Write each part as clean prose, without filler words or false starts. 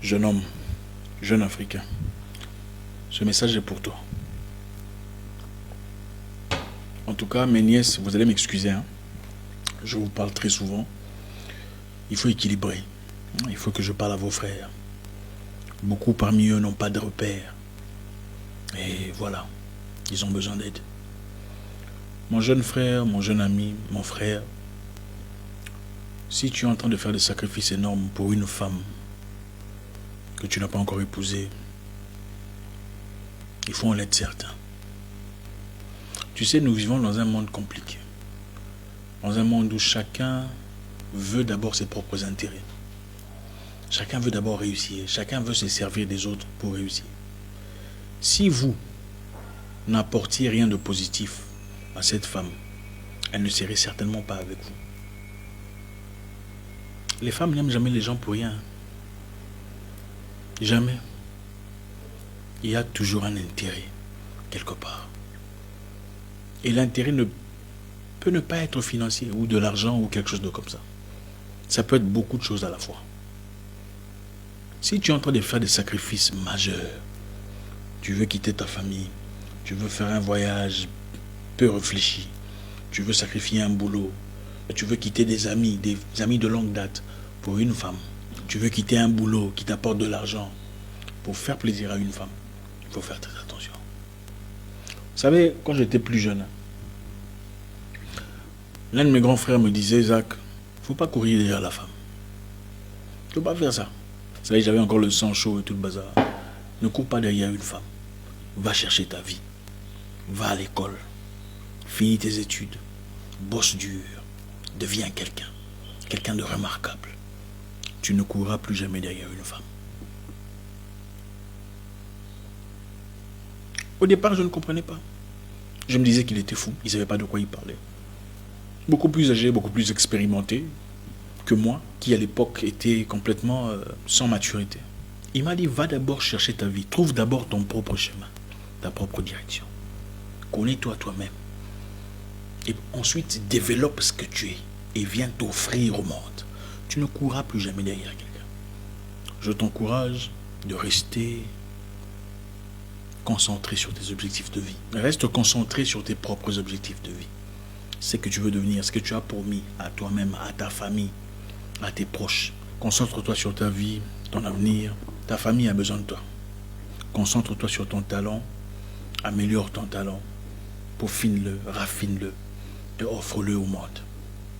Jeune homme, jeune Africain, ce message est pour toi. En tout cas, mes nièces, vous allez m'excuser, hein. Je vous parle très souvent. Il faut équilibrer. Il faut que je parle à vos frères. Beaucoup parmi eux n'ont pas de repères. Et voilà, ils ont besoin d'aide. Mon jeune frère, mon jeune ami, mon frère, si tu es en train de faire des sacrifices énormes pour une femme que tu n'as pas encore épousée, il faut en être certain. Tu sais, nous vivons dans un monde compliqué. Dans un monde où chacun veut d'abord ses propres intérêts. Chacun veut d'abord réussir. Chacun veut se servir des autres pour réussir. Si vous n'apportiez rien de positif à cette femme, elle ne serait certainement pas avec vous. Les femmes n'aiment jamais les gens pour rien. Jamais. Il y a toujours un intérêt, quelque part. Et l'intérêt peut ne pas être financier, ou de l'argent, ou quelque chose de comme ça. Ça peut être beaucoup de choses à la fois. Si tu es en train de faire des sacrifices majeurs, tu veux quitter ta famille, tu veux faire un voyage peu réfléchi, tu veux sacrifier un boulot, tu veux quitter des amis de longue date pour une femme, tu veux quitter un boulot qui t'apporte de l'argent pour faire plaisir à une femme, il faut faire très attention. Vous savez, quand j'étais plus jeune, l'un de mes grands frères me disait, Zach, il ne faut pas courir derrière la femme. Il ne faut pas faire ça. Vous savez, j'avais encore le sang chaud et tout le bazar. Ne cours pas derrière une femme. Va chercher ta vie. Va à l'école. Finis tes études. Bosse dur. Deviens quelqu'un. Quelqu'un de remarquable. Tu ne courras plus jamais derrière une femme. Au départ, je ne comprenais pas. Je me disais qu'il était fou. Il ne savait pas de quoi il parlait. Beaucoup plus âgé, beaucoup plus expérimenté que moi, qui à l'époque était complètement sans maturité. Il m'a dit, va d'abord chercher ta vie. Trouve d'abord ton propre chemin, ta propre direction. Connais-toi toi-même. Et ensuite, développe ce que tu es et viens t'offrir au monde. Tu ne courras plus jamais derrière quelqu'un. Je t'encourage de rester concentré sur tes objectifs de vie. Reste concentré sur tes propres objectifs de vie. Ce que tu veux devenir, ce que tu as promis à toi-même, à ta famille, à tes proches. Concentre-toi sur ta vie, ton avenir. Ta famille a besoin de toi. Concentre-toi sur ton talent. Améliore ton talent. Peaufine-le, raffine-le et offre-le au monde.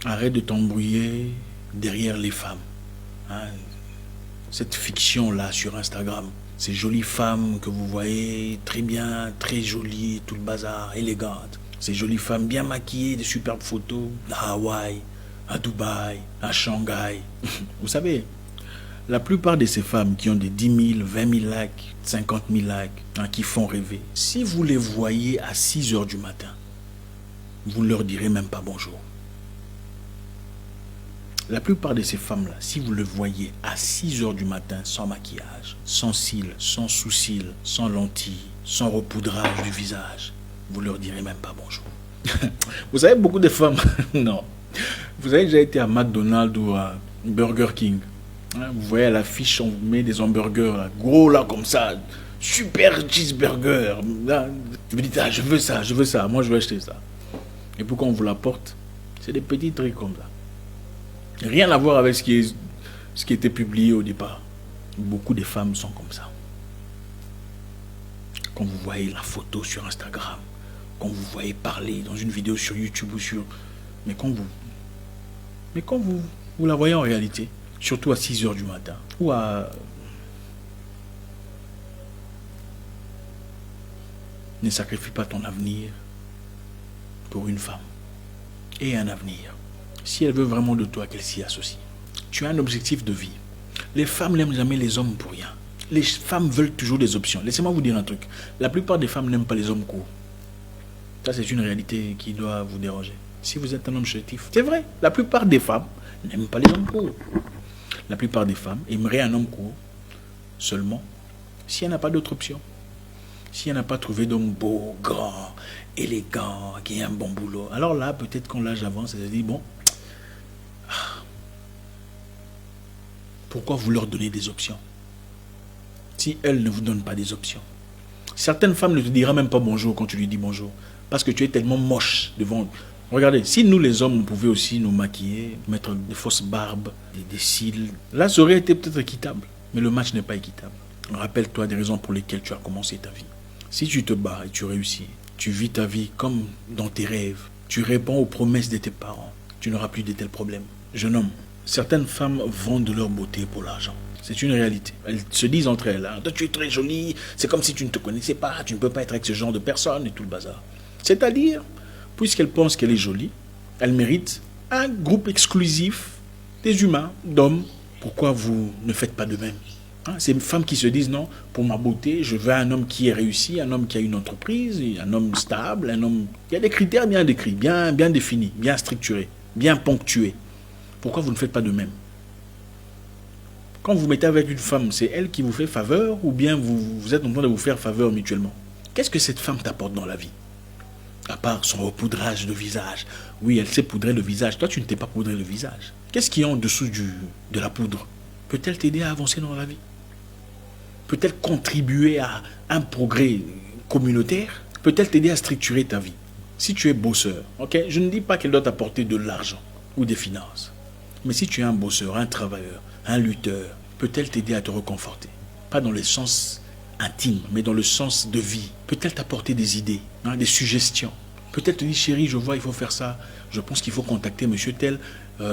Arrête de t'embrouiller derrière les femmes. Hein? Cette fiction-là sur Instagram. Ces jolies femmes que vous voyez très bien, très jolies, tout le bazar, élégantes. Ces jolies femmes bien maquillées, des superbes photos à Hawaï, à Dubaï, à Shanghai. Vous savez, la plupart de ces femmes qui ont des 10 000, 20 000 likes, 50 000 likes, hein, qui font rêver, si vous les voyez à 6 heures du matin, vous ne leur direz même pas bonjour. La plupart de ces femmes-là, si vous le voyez à 6 heures du matin, sans maquillage, sans cils, sans sous-cils, sans lentilles, sans repoudrage du visage, vous leur direz même pas bonjour. Vous savez, beaucoup de femmes, non. Vous avez déjà été à McDonald's ou à Burger King. Hein, vous voyez à l'affiche, on vous met des hamburgers là, gros là comme ça, super cheeseburger. Là, vous dites, ah, je veux ça, moi je veux acheter ça. Et pourquoi on vous l'apporte? C'est des petits trucs comme ça. Rien à voir avec ce qui était publié au départ. Beaucoup de femmes sont comme ça. Quand vous voyez la photo sur Instagram, quand vous voyez parler dans une vidéo sur YouTube ou sur... Mais quand vous la voyez en réalité, surtout à 6 heures du matin, ou à... Ne sacrifie pas ton avenir pour une femme. Et un avenir. Si elle veut vraiment de toi, qu'elle s'y associe. Tu as un objectif de vie. Les femmes n'aiment jamais les hommes pour rien. Les femmes veulent toujours des options. Laissez-moi vous dire un truc. La plupart des femmes n'aiment pas les hommes courts. Ça, c'est une réalité qui doit vous déranger. Si vous êtes un homme chétif, c'est vrai. La plupart des femmes n'aiment pas les hommes courts. La plupart des femmes aimeraient un homme court seulement si elle n'a pas d'autre option. Si elle n'a pas trouvé d'homme beau, grand, élégant, qui a un bon boulot. Alors là, peut-être quand l'âge avance, elle se dit, bon, pourquoi vous leur donnez des options? si elle ne vous donne pas des options. Certaines femmes ne te diront même pas bonjour quand tu lui dis bonjour. Parce que tu es tellement moche devant. Regardez, si nous les hommes, on pouvait aussi nous maquiller, mettre des fausses barbes, des cils, là ça aurait été peut-être équitable. Mais le match n'est pas équitable. Rappelle-toi des raisons pour lesquelles tu as commencé ta vie. Si tu te bats et tu réussis, tu vis ta vie comme dans tes rêves, tu réponds aux promesses de tes parents, tu n'auras plus de tels problèmes. Jeune homme, certaines femmes vendent leur beauté pour l'argent. C'est une réalité. Elles se disent entre elles, hein, tu es très jolie, c'est comme si tu ne te connaissais pas, tu ne peux pas être avec ce genre de personne et tout le bazar. C'est-à-dire, puisqu'elle pense qu'elle est jolie, elle mérite un groupe exclusif des humains, d'hommes. Pourquoi vous ne faites pas de même? Ces femmes qui se disent non, pour ma beauté, je veux un homme qui est réussi, un homme qui a une entreprise, un homme stable, un homme... Il y a des critères bien décrits, bien définis, bien structurés, bien ponctués. Pourquoi vous ne faites pas de même? Quand vous mettez avec une femme, c'est elle qui vous fait faveur ou bien vous êtes en train de vous faire faveur mutuellement? Qu'est-ce que cette femme t'apporte dans la vie? À part son repoudrage de visage. Oui, elle sait poudrer le visage. Toi, tu ne t'es pas poudré le visage. Qu'est-ce qu'il y a en dessous de la poudre? Peut-elle t'aider à avancer dans la vie? Peut-elle contribuer à un progrès communautaire? Peut-elle t'aider à structurer ta vie? Si tu es bosseur, ok, je ne dis pas qu'elle doit t'apporter de l'argent ou des finances. Mais si tu es un bosseur, un travailleur, un lutteur, peut-elle t'aider à te reconforter? Pas dans le sens intime, mais dans le sens de vie. Peut-elle t'apporter des idées, des suggestions? Peut-être te dire, chérie, je vois, il faut faire ça. Je pense qu'il faut contacter monsieur tel.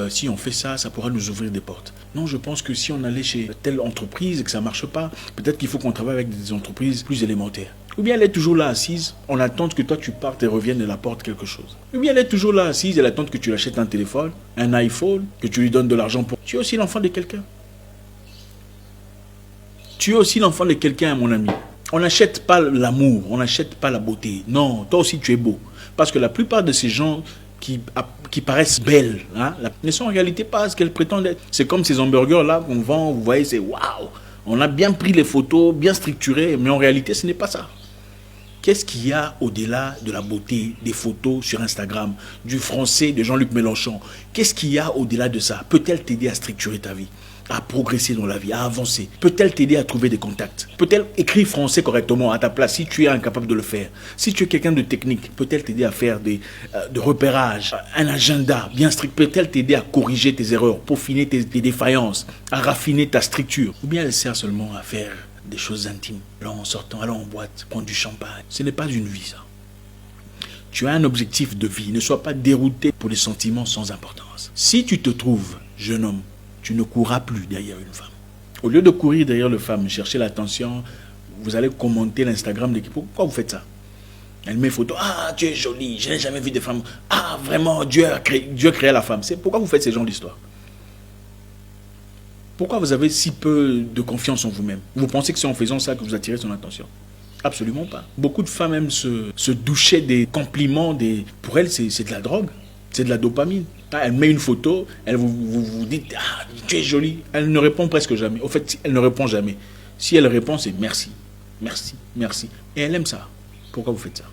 Si on fait ça, ça pourra nous ouvrir des portes. Non, je pense que si on allait chez telle entreprise et que ça ne marche pas, peut-être qu'il faut qu'on travaille avec des entreprises plus élémentaires. Ou bien elle est toujours là assise, on attend que toi tu partes et reviennes et elle apporte quelque chose. Ou bien elle est toujours là assise, elle attend que tu l'achètes un téléphone, un iPhone, que tu lui donnes de l'argent pour... Tu es aussi l'enfant de quelqu'un. Tu es aussi l'enfant de quelqu'un, mon ami. On n'achète pas l'amour, on n'achète pas la beauté. Non, toi aussi tu es beau. Parce que la plupart de ces gens qui paraissent belles, ne sont en réalité pas ce qu'elles prétendent être. C'est comme ces hamburgers-là qu'on vend, vous voyez, c'est waouh. On a bien pris les photos, bien structurées, mais en réalité, ce n'est pas ça. Qu'est-ce qu'il y a au-delà de la beauté des photos sur Instagram, du français de Jean-Luc Mélenchon? Qu'est-ce qu'il y a au-delà de ça? Peut-elle t'aider à structurer ta vie, à progresser dans la vie, à avancer? Peut-elle t'aider à trouver des contacts? Peut-elle écrire français correctement à ta place si tu es incapable de le faire? Si tu es quelqu'un de technique, peut-elle t'aider à faire de repérage, un agenda bien strict? Peut-elle t'aider à corriger tes erreurs, peaufiner tes défaillances, à raffiner ta structure? Ou bien elle sert seulement à faire des choses intimes? Allons en sortant, allons en boîte, prendre du champagne. Ce n'est pas une vie, ça. Tu as un objectif de vie. Ne sois pas dérouté pour des sentiments sans importance. Si tu te trouves, jeune homme, tu ne courras plus derrière une femme. Au lieu de courir derrière une femme, chercher l'attention, vous allez commenter l'Instagram de l'équipe. Pourquoi vous faites ça? Elle met photo. Ah, tu es jolie, je n'ai jamais vu de femme. Ah, vraiment, Dieu créa la femme. C'est pourquoi vous faites ce genre d'histoire? Pourquoi vous avez si peu de confiance en vous-même? Vous pensez que c'est en faisant ça que vous attirez son attention? Absolument pas. Beaucoup de femmes aiment se doucher des compliments. Pour elles, c'est de la drogue. C'est de la dopamine. Elle met une photo, elle vous dit « Ah, tu es jolie ». Elle ne répond presque jamais. Au fait, elle ne répond jamais. Si elle répond, c'est « merci, merci, merci ». Et elle aime ça. Pourquoi vous faites ça?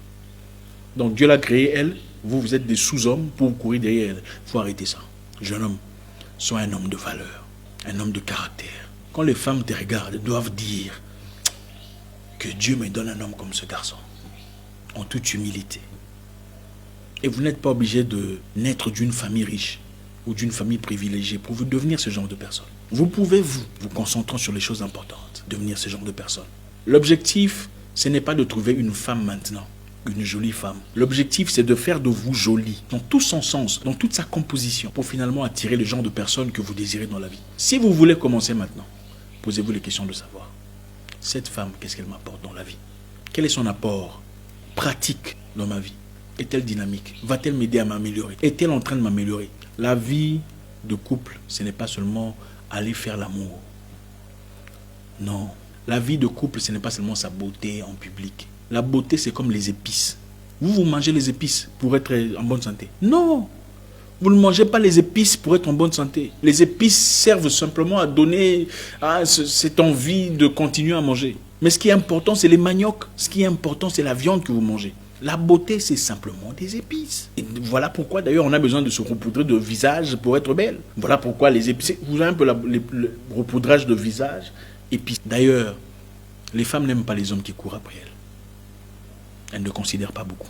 Donc Dieu l'a créée, elle. Vous êtes des sous-hommes pour courir derrière elle. Il faut arrêter ça. Jeune homme, sois un homme de valeur, un homme de caractère. Quand les femmes te regardent, elles doivent dire que Dieu me donne un homme comme ce garçon, en toute humilité. Et vous n'êtes pas obligé de naître d'une famille riche ou d'une famille privilégiée pour vous devenir ce genre de personne. Vous pouvez, vous concentrant sur les choses importantes, devenir ce genre de personne. L'objectif, ce n'est pas de trouver une femme maintenant, une jolie femme. L'objectif, c'est de faire de vous jolie, dans tout son sens, dans toute sa composition, pour finalement attirer le genre de personne que vous désirez dans la vie. Si vous voulez commencer maintenant, posez-vous les questions de savoir, cette femme, qu'est-ce qu'elle m'apporte dans la vie? Quel est son apport pratique dans ma vie? Est-elle dynamique? Va-t-elle m'aider à m'améliorer? Est-elle en train de m'améliorer? La vie de couple, ce n'est pas seulement aller faire l'amour. Non. La vie de couple, ce n'est pas seulement sa beauté en public. La beauté, c'est comme les épices. Vous mangez les épices pour être en bonne santé? Non. Vous ne mangez pas les épices pour être en bonne santé. Les épices servent simplement à donner cette envie de continuer à manger. Mais ce qui est important, c'est les maniocs. Ce qui est important, c'est la viande que vous mangez. La beauté, c'est simplement des épices. Et voilà pourquoi, d'ailleurs, on a besoin de se repoudrer de visage pour être belle. Voilà pourquoi les épices... Vous avez un peu le repoudrage de visage. Épices. D'ailleurs, Les femmes n'aiment pas les hommes qui courent après elles. Elles ne considèrent pas beaucoup.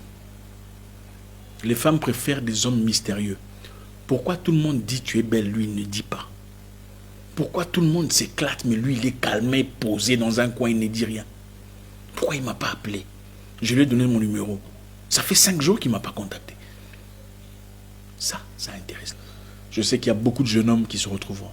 Les femmes préfèrent des hommes mystérieux. Pourquoi tout le monde dit tu es belle, lui il ne dit pas? Pourquoi tout le monde s'éclate, mais lui il est calmé, posé dans un coin, il ne dit rien? Pourquoi il ne m'a pas appelé? Je lui ai donné mon numéro. Ça fait 5 jours qu'il ne m'a pas contacté. Ça intéresse. Je sais qu'il y a beaucoup de jeunes hommes qui se retrouveront.